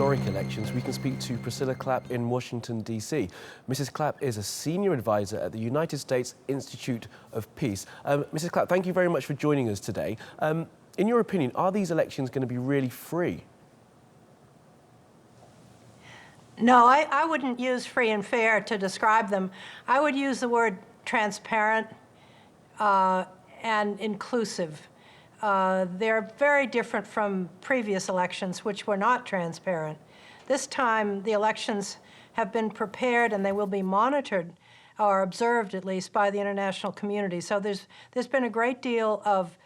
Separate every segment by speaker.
Speaker 1: historic elections, we can speak to Priscilla Clapp in Washington, D.C. Mrs. Clapp is a senior advisor at the United States Institute of Peace. Mrs. Clapp, thank you very much for joining us today. In your opinion, are these elections going to be really free?
Speaker 2: No, I wouldn't use free and fair to describe them. I would use the word transparent and inclusive. They're very different from previous elections, which were not transparent. This time, the elections have been prepared and they will be monitored, or observed at least, by the international community. So there's been a great deal of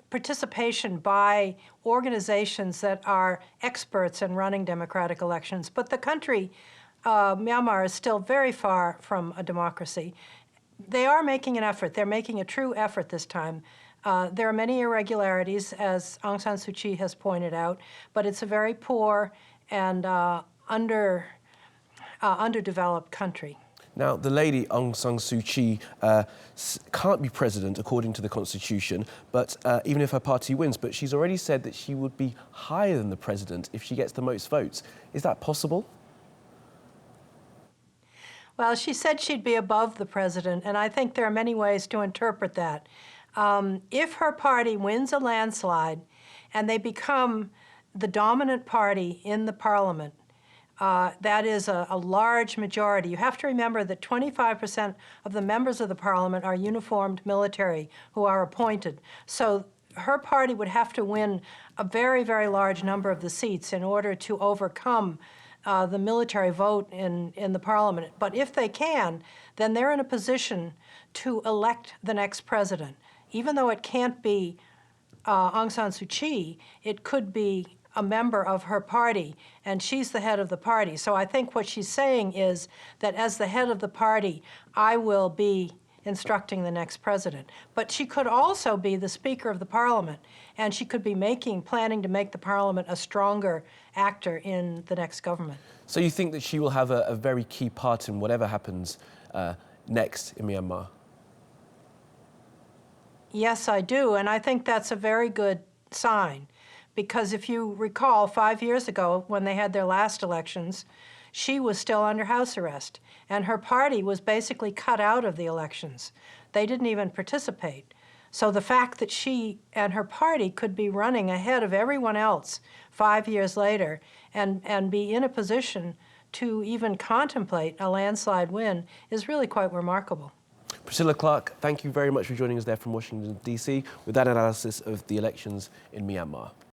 Speaker 2: participation by organizations that are experts in running democratic elections. But the country, Myanmar, is still very far from a democracy. They are making an effort. They're making a true effort this time. There are many irregularities, as Aung San Suu Kyi has pointed out, but it's a very poor and underdeveloped country.
Speaker 1: Now, the lady Aung San Suu Kyi can't be president according to the constitution, but even if her party wins, but she's already said that she would be higher than the president if she gets the most votes. Is that possible?
Speaker 2: Well, she said she'd be above the president, and I think there are many ways to interpret that. If her party wins a landslide and they become the dominant party in the parliament, that is a large majority. You have to remember that 25% of the members of the parliament are uniformed military who are appointed. So her party would have to win a very, very large number of the seats in order to overcome the military vote in the parliament. But if they can, then they're in a position to elect the next president. Even though it can't be Aung San Suu Kyi, it could be a member of her party, and she's the head of the party. So I think what she's saying is that as the head of the party, I will be instructing the next president. But she could also be the Speaker of the Parliament, and she could be planning to make the Parliament a stronger actor in the next government.
Speaker 1: So you think that she will have a very key part in whatever happens next in Myanmar?
Speaker 2: Yes, I do, and I think that's a very good sign. Because if you recall, 5 years ago, when they had their last elections, she was still under house arrest, and her party was basically cut out of the elections. They didn't even participate. So the fact that she and her party could be running ahead of everyone else 5 years later and be in a position to even contemplate a landslide win is really quite remarkable.
Speaker 1: Priscilla Clapp, thank you very much for joining us there from Washington, D.C. with that analysis of the elections in Myanmar.